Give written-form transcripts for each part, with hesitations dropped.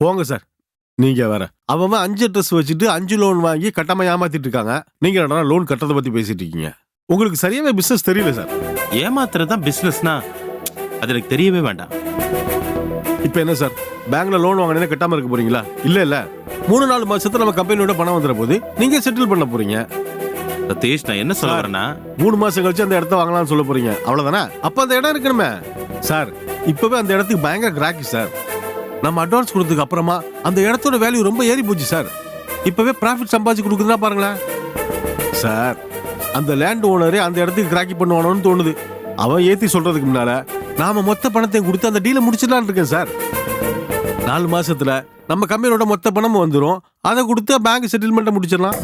போங்க சார். நீங்க வேற அவன் 5 ட்ரெஸ் வச்சுட்டு 5 லோன் வாங்கி கட்டாம ஏமாத்திட்டு இருக்காங்க. நீங்க என்னடா லோன் கட்டுறதை பத்தி பேசிட்டு இருக்கீங்க? உங்களுக்கு சரியாவே பிசினஸ் தெரியல சார். ஏமாத்துறதுதான் பிசினஸ்னா அது எனக்கு தெரியவே வேண்டாம். இப்போ என்ன சார், பேங்க்ல லோன் வாங்கினே கட்டாம இருக்க போறீங்களா? இல்ல 3-4 மாசத்துல நம்ம கம்பெனியோட பணம் வந்துற போது நீங்க செட்டில் பண்ண போறீங்க. சதீஷ், நான் என்ன சொல்ல வரேன்னா 3 மாசம் கழிச்சு அந்த இடத்த வாங்கலாம்னு சொல்ல போறீங்க, அவ்வளவுதானே? அப்ப அந்த இடம் இருக்கணுமே சார். இப்பவே அந்த இடத்துக்கு பயங்கர கிராக்கி சார். நம்ம அட்வான்ஸ் கொடுத்ததுக்கு அப்புறமா அந்த இடத்தோட வேல்யூ ரொம்ப ஏறி போச்சு சார். இப்பவே ப்ராஃபிட் சம்பாதிச்சு கொடுக்குறதா பாருங்களேன் சார். அந்த லேண்ட் ஓனரே அந்த இடத்துக்கு கிராக்கி பண்ணுவானோன்னு தோணுது. அவன் ஏத்தி சொல்றதுக்கு முன்னால நாம மொத்த பணத்தையும் கொடுத்து அந்த டீலை முடிச்சிடலான்னு இருக்கேன் சார். 4 மாசத்துல நம்ம கம்பெனியோட மொத்த பணமும் வந்துடும். அதை கொடுத்து பேங்க் செட்டில்மெண்ட்டை முடிச்சிடலாம்.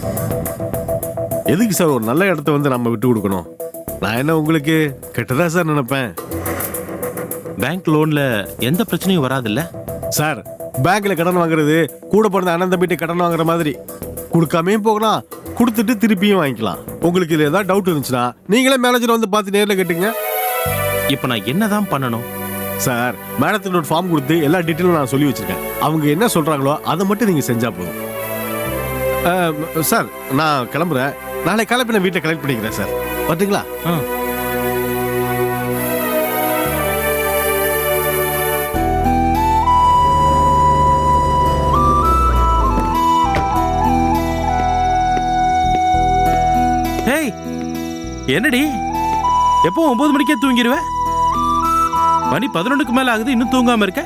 எதுக்கு சார் ஒரு நல்ல இடத்த நம்ம விட்டு கொடுக்கணும்? நான் என்ன உங்களுக்கு கெட்டதா சார் நினைப்பேன்? பேங்க் லோன்ல எந்த பிரச்சனையும் வராதுல்ல சார். பேங்க்ல கடன் வாங்குறது கூட பிறந்த அண்ணன் தம்பிட்டு கடன் வாங்குற மாதிரி. கொடுக்காமே போகலாம், கொடுத்துட்டு திருப்பியும் வாங்கிக்கலாம். உங்களுக்கு இதுல ஏதாவது டவுட் இருந்துச்சுன்னா நீங்களே மேனேஜர் பார்த்து நேரில் கேட்டுங்க. இப்ப நான் என்னதான் பண்ணணும் சார்? மேடத்தோட ஃபார்ம் கொடுத்து எல்லா டீட்டெயிலும் நான் சொல்லி வச்சிருக்கேன். அவங்க என்ன சொல்றாங்களோ அதை மட்டும் நீங்க செஞ்சா போதும். சார் நான் கிளம்புறேன். நாளை காலையில் நான் வீட்டை கலெக்ட் பண்ணிக்கிறேன் சார். பார்த்தீங்களா? என்னடி எப்போ 9 மணிக்கே தூங்கிடுவ? மணி 11க்கு மேல ஆகுது, இன்னும் தூங்காம இருக்க.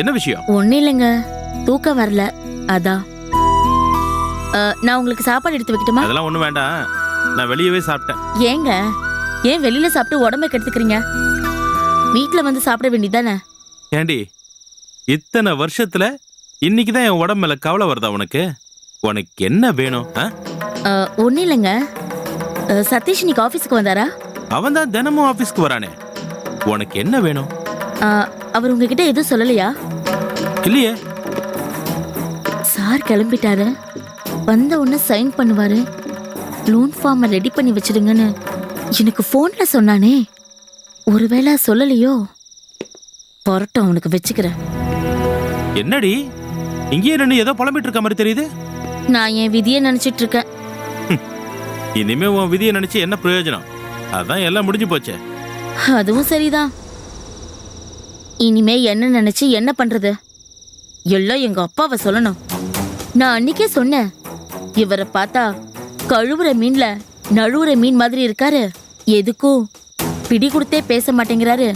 என்ன விஷயம்? ஒன்னும் இல்லைங்க, தூக்கம் வரல அதான். நான் உங்களுக்கு சாப்பாடு எடுத்து வைக்கட்டுமா? அதெல்லாம் ஒண்ணும் வேண்டாம், நான் வெளியவே சாப்பிட்டேன். ஏங்க, ஏன் வெளியில சாப்பிட்டு உடம்பை கெடுத்துக்கிறீங்க? வீட்டுல வந்து சாப்பிட வேண்டியதானே? ஏண்டி, இத்தனை வருஷத்துல இன்னைக்குதான் என் உடம்பு மேல கவலை வருதா உனக்கு? உனக்கு என்ன வேணும்? ஒன்னும் இல்லைங்க. சதீஷ் இன்னைக்கு ஆபீஸ்க்கு வந்தாரா? அவன் தான் தினமும் ஆபீஸ்க்கு வரானே. உனக்கு என்ன வேணும்? அவர் உங்ககிட்ட எதுவும் சொல்லலையா? இல்லையே. சார் கிளம்பிட்டாரு. வந்த உடனே சைன் பண்ணுவாரு, லோன் ஃபார்மை ரெடி பண்ணி வச்சிடுங்கன்னு எனக்கு போன்ல சொன்னானே. ஒருவேளை சொல்லலையோ? பொரட்டும் அவனுக்கு வச்சுக்கிறேன். என்னடி இங்கே நின்று ஏதோ புலம்பிட்டு இருக்க மாதிரி தெரியுது? நான் என் விதியை நினைச்சிட்டு இருக்கேன். இனிமே உன் விதியை நினைச்சு என்ன பிரயோஜனம்? அதான் எல்லாம் முடிஞ்சு போச்சே. அதுவும் சரிதான். இனிமே என்ன நினைச்சு என்ன பண்றது? எல்லாம் எங்க அப்பாவை சொல்லணும். நான் அன்னைக்கே சொன்னேன், இவரை பார்த்தா கழுவுற மீன்ல நழுவுற மீன் மாதிரி இருக்காரு, எதுக்கும் பிடி கொடுத்தே பேச மாட்டேங்கிறாரு,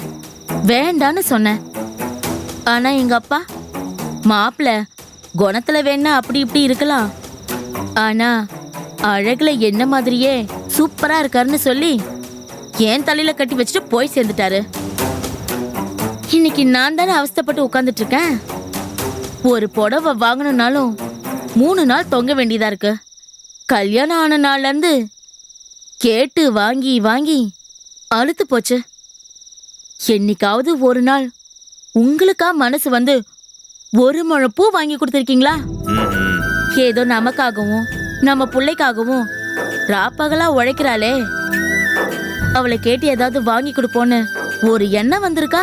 வேண்டான்னு சொன்னேன். ஆனா எங்க அப்பா, மாப்பிள்ள குணத்துல வேணா அப்படி இப்படி இருக்கலாம், ஆனா அழகுல என்ன மாதிரியே சூப்பரா இருக்காருன்னு சொல்லி ஏன் தலையில கட்டி வச்சுட்டு போய் சேர்ந்துட்டாரு. இன்னைக்கு நான் தானே அவஸ்தைப்பட்டு உட்கார்ந்துட்டு இருக்கேன். ஒரு புடவை வாங்கணும்னாலும் 3 நாள் தொங்க வேண்டியதா இருக்கு. கல்யாணம் ஆன நாள்ல இருந்து கேட்டு வாங்கி வாங்கி அழுத்து போச்சு. என்னைக்காவது ஒரு நாள் உங்களுக்கா மனசு வந்து ஒரு முழம் பூ வாங்கி கொடுத்துருக்கீங்களா? ஏதோ நமக்காகவும் நம்ம பிள்ளைக்காகவும் ராப்பகலா உழைக்கிறாளே, அவளை கேட்டு ஏதாவது வாங்கி கொடுப்போன்னு ஒரு எண்ணம் வந்திருக்கா?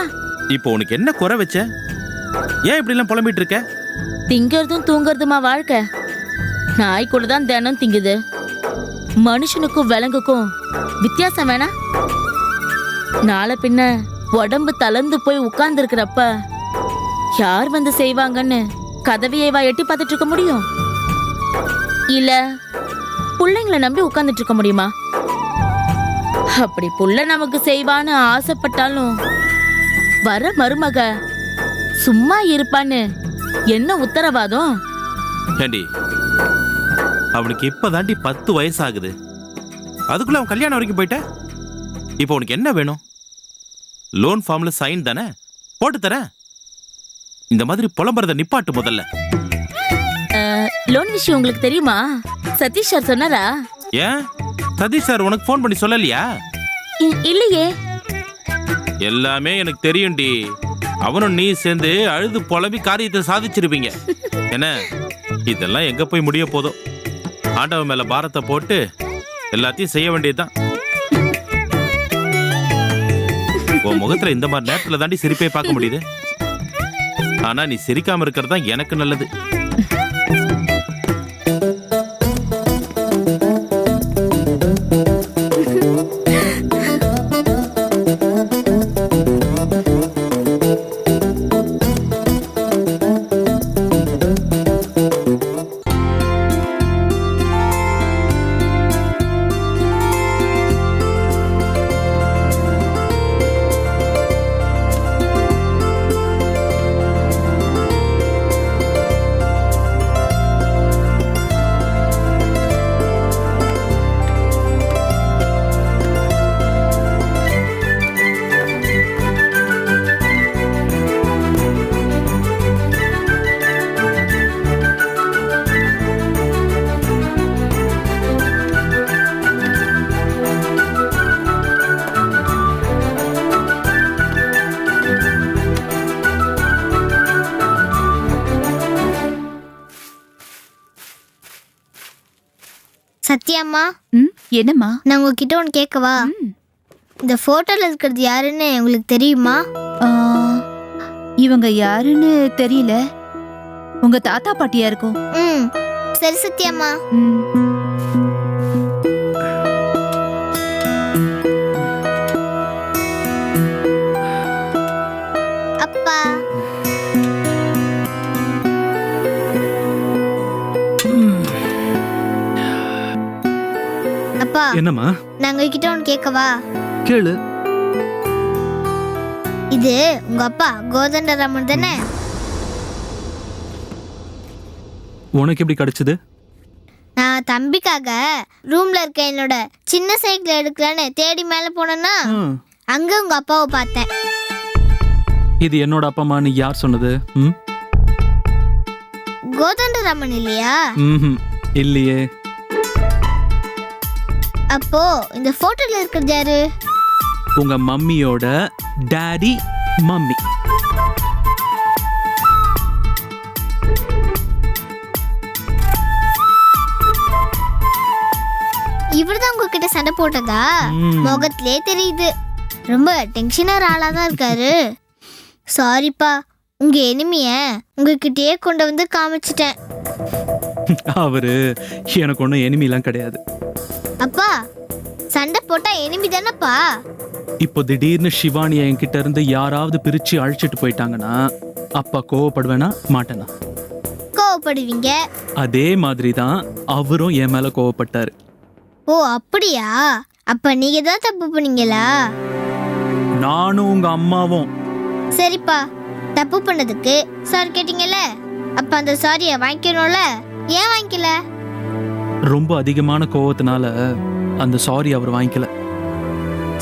இப்போ உனக்கு என்ன குறை வச்ச? ஏன் இப்படி எல்லாம் புலம்பிட்டு இருக்க? திங்கிறதும் தூங்குறதுமா வாழ்க்கை? நாய் கூட தான் தினம் திங்குது. மனுஷனுக்கும் விலங்குக்கும் வித்தியாசம் வேணா? நாளை பின்ன உடம்பு தளர்ந்து போய் உட்கார்ந்து இருக்கிறப்ப யார் வந்து செய்வாங்கன்னு கதவையவா எட்டி பார்த்துட்டு இருக்க முடியும்? இல்ல பிள்ளைங்களை நம்பி உட்கார்ந்துட்டு இருக்க முடியுமா? அப்படி புள்ள நமக்கு செய்வான்னு ஆசைப்பட்டாலும் வர மருமக சும்மா இருப்பான்னு என்ன உத்தரவாதம்? ஏண்டி, அவனுக்கு இப்பதாண்டி 10 வயசு ஆகுது, அதுக்குள்ள அவன் கல்யாணம் வரைக்கும் போயிட்ட. இப்போ உனக்கு என்ன வேணும்? லோன் ஃபார்ம்ல சைன் தானே போட்டு தரேன். இந்த மாதிரி புலம்புறத நிப்பாட்டு முதல்ல. லோன் விஷயம் உங்களுக்கு தெரியுமா? சதீஷ் சார் சொன்னாரா? ஏன் சதீஷ் சார் உனக்கு ஃபோன் பண்ணி சொல்லலையா? இல்லையே. எல்லாமே எனக்கு தெரியும்டி. அவனும் நீ சேர்ந்து அழுது புலம்பி காரியத்தை சாதிச்சிருப்பீங்க. என்ன இதெல்லாம் எங்க போய் முடிய போதும்? ஆண்டவன் மேல பாரத்தை போட்டு எல்லாத்தையும் செய்ய வேண்டியதுதான். உன் முகத்துல இந்த மாதிரி நேரத்துல தாண்டி சிரிப்பே பார்க்க முடியுது. ஆனா நீ சிரிக்காம இருக்கிறது தான் எனக்கு நல்லது. சத்யாம்மா, என்னம்மா? நான் உங்ககிட்ட ஒன்று கேட்கவா? இந்த போட்டோல இருக்கிறது யாருன்னு உங்களுக்கு தெரியுமா? ஆ, இவங்க யாருன்னு தெரியல. உங்க தாத்தா பாட்டியா இருக்கும். ம், சரி சத்யாம்மா. ம். அப்பா, அப்பா, என்னம்மா? நான் உங்ககிட்ட ஒன்று கேட்கவா? கேளு. இது உங்க அப்பா கோதண்டராமன் தானே? உனக்கு எப்படி கிடைச்சது? நான் தம்பிக்காக ரூம்ல இருக்க என்னோட சின்ன சைக்கிள் எடுக்கலான்னு தேடி மேல போனேன்னா அங்க உங்க அப்பாவை பார்த்தேன். இது என்னோட அப்பா அம்மான்னு யார் சொன்னது? கோதண்டராமன் இல்லையா? இல்லையே. அப்போ இந்த போட்டோல இருக்கிறது யாரு? உங்க மம்மியோட டாடி மம்மி. இவர்தான் உங்ககிட்ட சண்டை போட்டதா? முகத்திலே தெரியுது. ரொம்ப டென்ஷனர் ஆளா தான் இருக்காரு. சாரிப்பா, உங்க எனிமிய உங்ககிட்டயே கொண்டு வந்து காமிச்சிட்டேன். அவரு எனக்கு ஒன்றும் எனிமிலாம் கிடையாது. அப்பா, சண்டை போட்டா எனிமி தானப்பா? இப்போ திடீர்னு சிவானியை என்கிட்ட இருந்து யாராவது பிரிச்சு அழைச்சிட்டு போயிட்டாங்கன்னா அப்பா கோவப்படுவேனா மாட்டேனா? கோவப்படுவீங்க. அதே மாதிரி தான் அவரும் என் மேல கோவப்பட்டாரு. ஓ அப்படியா? அப்ப நீங்க தான் தப்பு பண்ணீங்களா? நானும் உங்க அம்மாவும். சரிப்பா, தப்பு பண்ணதுக்கு சாரி கேட்டீங்கல்ல, அப்ப அந்த சாரியை வாங்கிக்கணும்ல. ஏன் வாங்கிக்கல? ரொம்ப அதிகமான கோவத்தினால அந்த சாரி அவர் வாங்கிக்கல.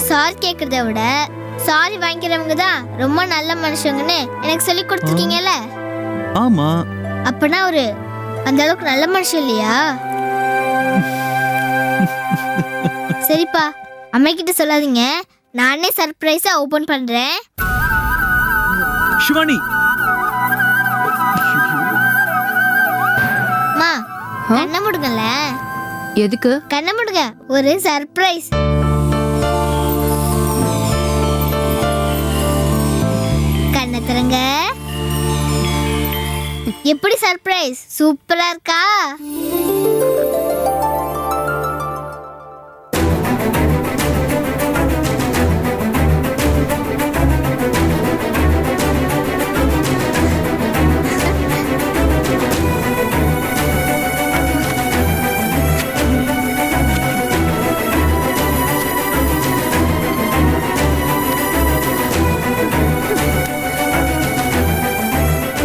சாரி கேட்கறத விட சாரி வாங்கிக்கிறவங்க தான் ரொம்ப நல்ல மனுஷங்கன்னு எனக்கு சொல்லி கொடுத்துருக்கீங்கல்ல. ஆமா. அப்பனா ஒரு அந்த அளவுக்கு நல்ல மனுஷன் இல்லையா? சரிப்பா, அம்மா கிட்ட சொல்லாதீங்க. நானே சர்ப்ரைஸா ஓபன் பண்றேன். சிவானி, அம்மா கண்ணை முடுங்கல. எதுக்கு? கண்ணை முடுங்க, ஒரு சர்ப்ரைஸ். கண்ணை திறங்க. எப்படி சர்ப்ரைஸ்? சூப்பரா இருக்கா?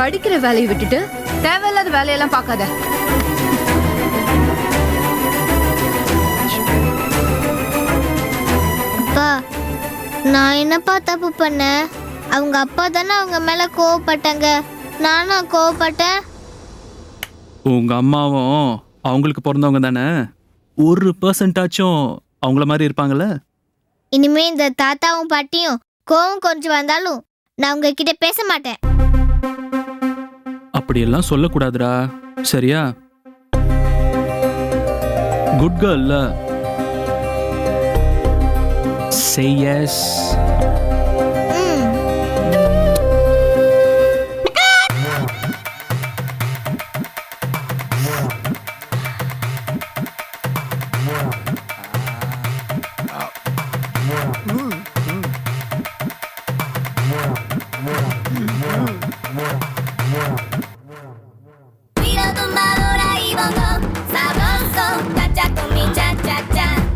படிக்கிற வேலையை விட்டுட்டு தேவையில்லாத வேலையெல்லாம் பார்க்காத. அப்பா, நான் என்னப்பா தப்பு பண்ணேன்? அவங்க அப்பா தானே அவங்க மேல கோவப்பட்டாங்க. நானும் கோவப்பட்டேன். உங்க அம்மாவும் அவங்களுக்கு பிறந்தவங்க தானே. 1% அவங்கள மாதிரி இருப்பாங்கல்ல. இனிமே இந்த தாத்தாவும் பாட்டியும் கோவம் கொஞ்சம் வந்தாலும் நான் உங்ககிட்ட பேச மாட்டேன். அப்படியெல்லாம் சொல்லக்கூடாதுடா, சரியா? குட் கேர்ள்ல. Say yes.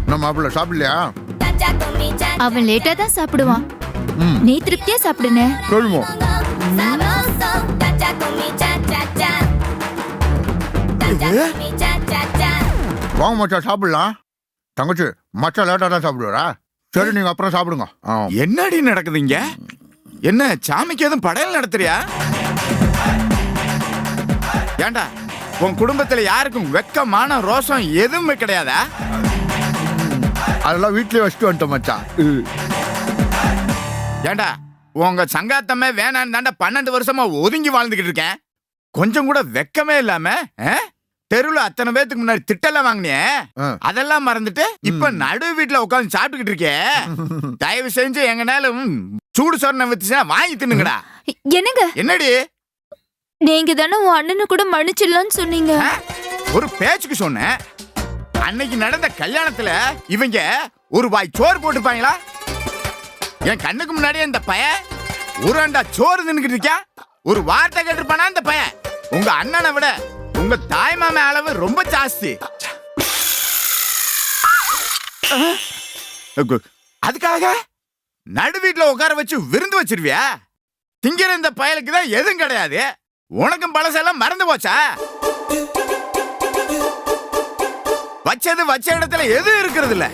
நம்ம மாப்பிள்ள சாப்பிடலையா? அவன் லேட்டா தான் சாப்பிடுவான். ம். நீ திருப்தியா சாப்பிடுனே. சொல்லுமோ? வாங்க மச்சான் சாப்பிடலாம். தங்கச்சி மச்சான் லேட்டாக தான் சாப்பிடுவாரா? சரி நீங்க அப்புறம் சாப்பிடுங்க. என்னடி நடக்குதுங்க? என்ன சாமிக்கு எதுவும் படையல் நடத்துறியா? ஏண்டா உன் குடும்பத்துல யாருக்கும் வெக்கமான ரோஷம் எதுவுமே கிடையாதா? அதெல்லாம் வீட்லயே வச்சுட்டு வந்துட்டோம் மச்சான். ஏண்டா உங்க சங்காத்தமே வேணான்னு தாண்டா 12 வருஷமா ஒதுங்கி வாழ்ந்துகிட்டு இருக்கேன். கொஞ்சம் கூட வெக்கமே இல்லாம தெருவுல அத்தனை பேத்துக்கு முன்னாடி திட்டெல்லாம் வாங்கினியே, அதெல்லாம் மறந்துட்டு இப்ப நடு வீட்டுல உட்காந்து சாப்பிட்டுக்கிட்டு இருக்கே. தயவு செஞ்சு எங்கனால சூடு சொன்ன வித்துச்சுன்னா வாங்கி தின்னுங்கடா. என்னங்க? என்னடி நீங்க தானே உன் அண்ணனை கூட மன்னிச்சிடலான்னு சொன்னீங்க. ஒரு பேச்சுக்கு சொன்னேன். அன்னைக்கு நடந்த கல்யாணத்துல இவங்க ஒரு வாய் சோறு போட்டுப்பாங்களா? என் கண்ணுக்கு முன்னாடியே இந்த பையன் ஒரு அண்டா சோறு தின்னுக்கிட்டு இருக்கா. ஒரு வார்த்தை கேட்டிருப்பானா இந்த பையன்? உங்க அண்ணனை விட உங்க தாய் மாமா அளவு ரொம்ப ஜாஸ்தி. அதுக்காக நடு வீட்டுல உட்கார வச்சு விருந்து வச்சிருவியா? திங்கிற இந்த பயலுக்கு தான் எதுவும் கிடையாது. உனக்கும் பழசெல்லாம் மறந்து போச்சா? வச்சது வச்ச இடத்துல எதுவும் இருக்கிறது இல்ல.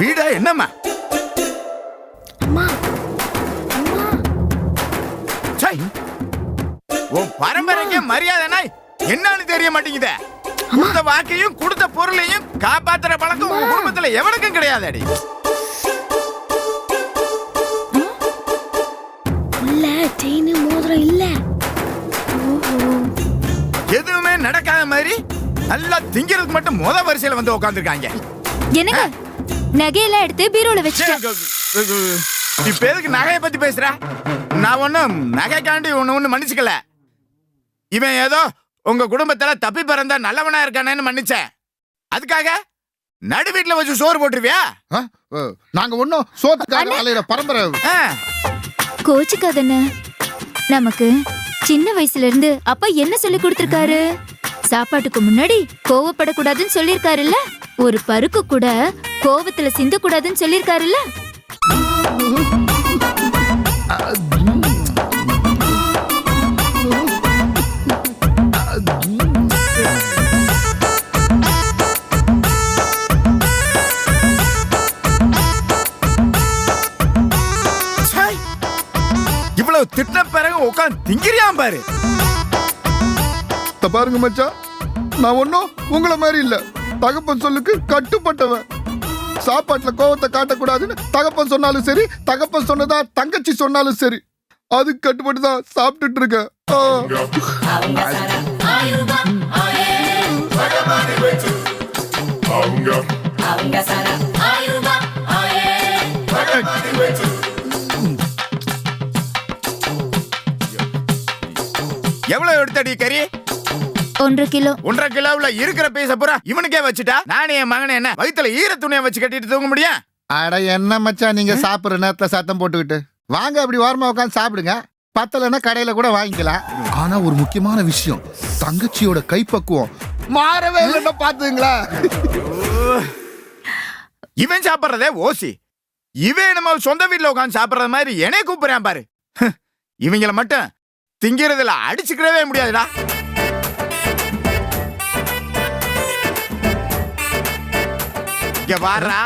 வீடா என்னம்மா? சை, உன் பரம்பரைக்கு மரியாதைனா என்னன்னு தெரிய மாட்டேங்குதே. கொடுத்த வாக்கையும் கொடுத்த பொருளையும் காப்பாத்துற பழக்கம் உன் குடும்பத்துல எவனுக்கும் கிடையாது. அடி எதுவுமே நடக்காத மாதிரி நல்லா திங்கிறதுக்கு மட்டும் முத வரிசையில வந்து உட்காந்துருக்காங்க. என்னங்க நகையெல்லாம் எடுத்து பீரோல வச்சுட்டேன். இப்ப எதுக்கு நகையை பத்தி பேசுற? நான் ஒண்ணும் நகைக்காண்டி ஒண்ணு மன்னிச்சுக்கல. இவன் ஏதோ உங்க குடும்பத்துல தப்பி பிறந்தா நல்லவனா இருக்கானேன்னு மன்னிச்சேன். அதுக்காக நடு வீட்டுல வச்சு சோறு போட்டுருவியா? நாங்க ஒன்னும் சோத்துக்காக அலையிற பரம்பரை. கோச்சுக்காதண்ண. நமக்கு சின்ன வயசுல இருந்து அப்பா என்ன சொல்லி கொடுத்திருக்காரு? சாப்பாட்டுக்கு முன்னாடி கோவப்படக்கூடாதுன்னு சொல்லிருக்காருல்ல. ஒரு பருக்கு கூட கோவத்துல சிந்த கூடாதுன்னு சொல்லிருக்காருல்ல. இவ்வளவு திட்ட பிறகு உட்காந்து திங்கிறியாம் பாரு. பாருங்க மச்சான், நான் ஒன்னும் உங்களை மாதிரி இல்ல. தகப்பன் சொல்லுக்கு கட்டுப்பட்டவன். சாப்பாட்டுல கோவத்தை காட்டக்கூடாதுன்னு தகப்பன் சொன்னாலும் சரி, தகப்பன் சொன்னதா தங்கச்சி சொன்னாலும் சரி, அது கட்டுப்பட்டு தான் சாப்பிட்டுட்டு இருக்கேன். எவ்வளவு எடுத்தடி கறி? 1.5 கிலோ. 1.5 கிலோவுல இருக்கிற பீச பூரா இவனுக்கே வச்சுட்டா நானே என் மகனை என்ன வயித்துல ஈர துணியை வச்சு கட்டிட்டு தூங்க முடியும்? அட என்ன மச்சான் நீங்க சாப்பிடுற நேரத்துல சத்தம் போட்டுக்கிட்டு வாங்க, அப்படி வாரமா உட்காந்து சாப்பிடுங்க. பத்தலைன்னா கடையில கூட வாங்கிக்கலாம். ஆனா ஒரு முக்கியமான விஷயம், தங்கச்சியோட கைப்பக்குவம் மாறவே இல்லைன்னா பாத்துங்களா. இவன் சாப்பிடுறதே ஓசி. இவன் நம்ம சொந்த வீட்டுல உட்காந்து சாப்பிடுற மாதிரி என்னை கூப்பிடுறான் பாரு. இவங்கள மட்டும் திங்கிறதுல அடிச்சுக்கிறவே முடியாதுடா. இங்க வாரா,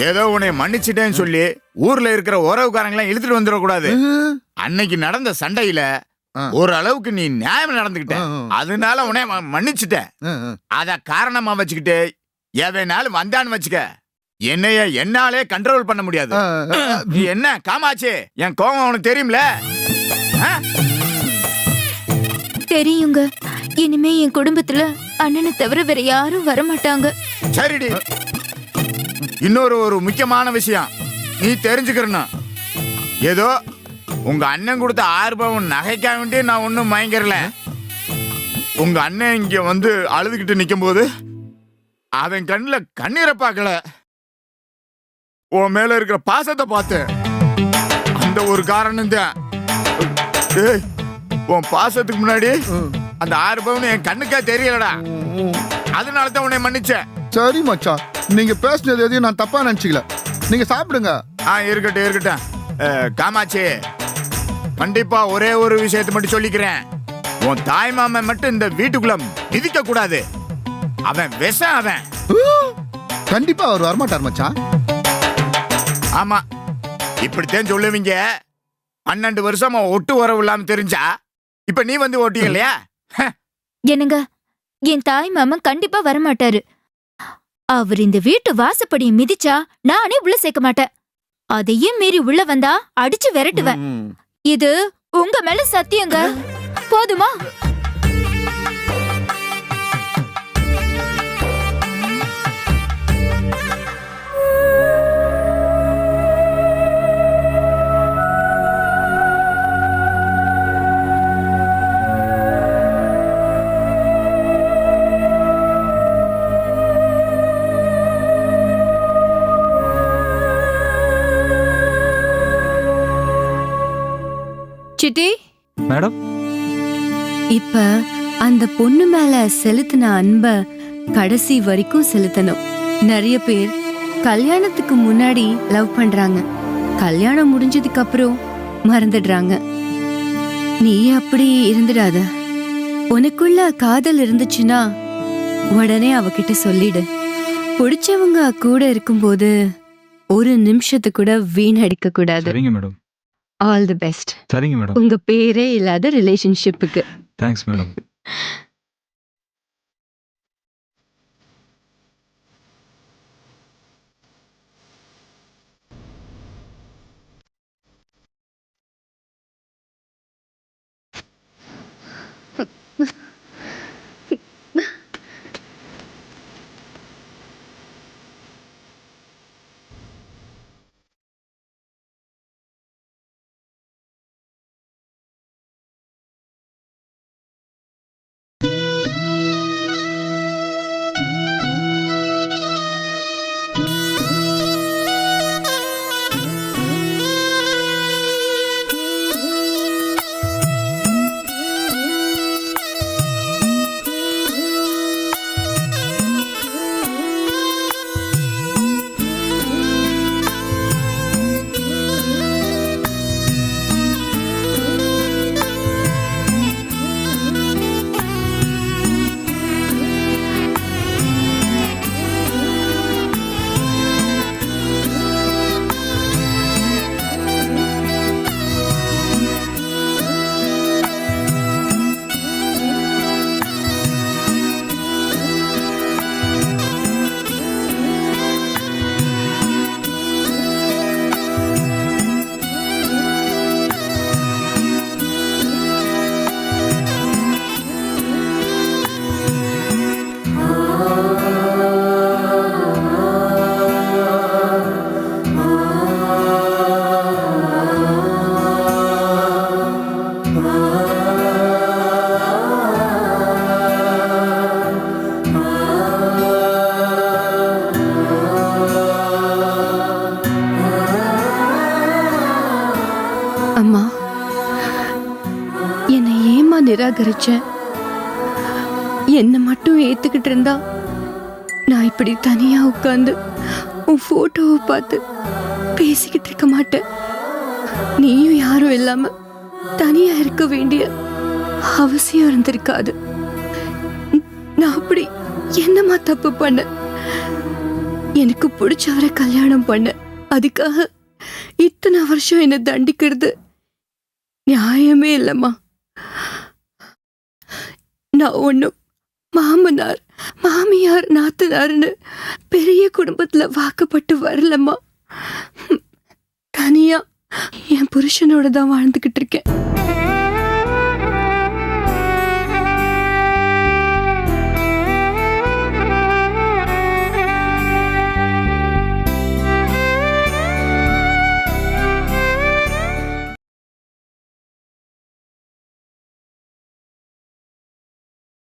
ஏதோ உன்னை மன்னிச்சிட்டேன்னு சொல்லி ஊர்ல இருக்கிற உறவுக்காரங்களாம் இழுத்துட்டு வந்துடக்கூடாது. அன்னைக்கு நடந்த சண்டையில ஒரு அளவுக்கு நீ நியாயம் நடந்துகிட்ட, அதனால உன்னை மன்னிச்சுட்டேன். அத காரணமா வச்சுக்கிட்டு எவனாலும் வந்தான்னு வச்சுக்க, என்னைய என்னாலே கண்ட்ரோல் பண்ண முடியாது. நீ என்ன காமாச்சு, என் கோபம் உனக்கு தெரியும்ல? தெரியுங்க. இனிமே என் குடும்பத்துல அண்ணனை தவிர வேற யாரும் வரமாட்டாங்க. சரிடி, இன்னொரு முக்கியமான விஷயம் நீ தெரிஞ்சுக்கிறணும். ஏதோ உங்க அண்ணன் கொடுத்த 6 பவுன் நகைக்காக வேண்டி நான் ஒன்னும் மயங்கறல. உங்க அண்ணன் இங்க வந்து அழுதுகிட்டு நிக்கும் போது அவன் கண்ணுல கண்ணீரை பார்க்கல, உன் மேல இருக்கிற பாசத்தை பார்த்தேன். அந்த ஒரு காரணம் தான். உன் பாசத்துக்கு முன்னாடி அந்த 6 பவுன் என் கண்ணுக்கே தெரியலடா. அதனால தான் உன்னை மன்னிச்சேன். சரி மச்சான், நீங்க பேசுனது எதையும் நான் தப்பா நினைச்சுக்கல. நீங்க சாப்பிடுங்க. இருக்கட்டும் இருக்கட்டும். காமாட்சி, கண்டிப்பா ஒரே ஒரு விஷயத்தை மட்டும் சொல்லிக்கிறேன். உன் தாய் மாமன் மட்டும் இந்த வீட்டுக்குள்ள மிதிக்க கூடாது. அவன் விஷம். அவன் கண்டிப்பா அவர் வரமாட்டார் மச்சான். ஆமா, இப்படித்தான் சொல்லுவீங்க. 12 வருஷமா ஒட்டு உறவு இல்லாம தெரிஞ்சா இப்ப நீ வந்து ஓட்டிங்க இல்லையா? என்னங்க, என் தாய் மாமன் கண்டிப்பா வரமாட்டாரு. அவர் இந்த வீட்டு வாசப்படியை மிதிச்சா நானே உள்ள சேர்க்க மாட்டேன். அதையும் மீறி உள்ள வந்தா அடிச்சு விரட்டுவேன். இது உங்க மேல சத்தியங்க. போதுமா? சிட்டி மேடம், இப்ப அந்த பொண்ணு மேல செலுத்தின அன்ப கடைசி வரைக்கும் செலுத்தணும். நிறைய பேர் கல்யாணத்துக்கு முன்னாடி லவ் பண்றாங்க, கல்யாணம் முடிஞ்சதுக்கு அப்புறம் மறந்துடுறாங்க. நீ அப்படி இருந்துடாத. உனக்குள்ள காதல் இருந்துச்சுன்னா உடனே அவகிட்ட சொல்லிடு. பிடிச்சவங்க கூட இருக்கும்போது ஒரு நிமிஷத்து கூட வீணடிக்க கூடாது. சரிங்க மேடம். All the best. சரிங்க மேடம். உங்க பேரே இல்லாத ரிலேஷன்ஷிப்புக்கு. Thanks madam. அம்மா, என்னை ஏமா நிராகரிச்ச? என்ன மட்டும் ஏத்துக்கிட்டு இருந்தா நான் இப்படி தனியா உட்கார்ந்து உன் போட்டோவை பார்த்து பேசிக்கிட்டு இருக்க மாட்டேன். நீயும் யாரும் இல்லாம தனியா இருக்க வேண்டிய அவசியம் இருந்திருக்காது. நான் அப்படி என்னமா தப்பு பண்ண? எனக்கு பிடிச்சவரை கல்யாணம் பண்ண, அதுக்காக இத்தனை வருஷம் என்ன தண்டிக்கிறது நியாயமே இல்லம்மா. நான் ஒன்னும் மாமனார் மாமியார் நாத்தனார்னு பெரிய குடும்பத்துல வாக்கப்பட்டு வரலம்மா. தனியா என் புருஷனோட தான் வாழ்ந்துகிட்டு இருக்கேன்.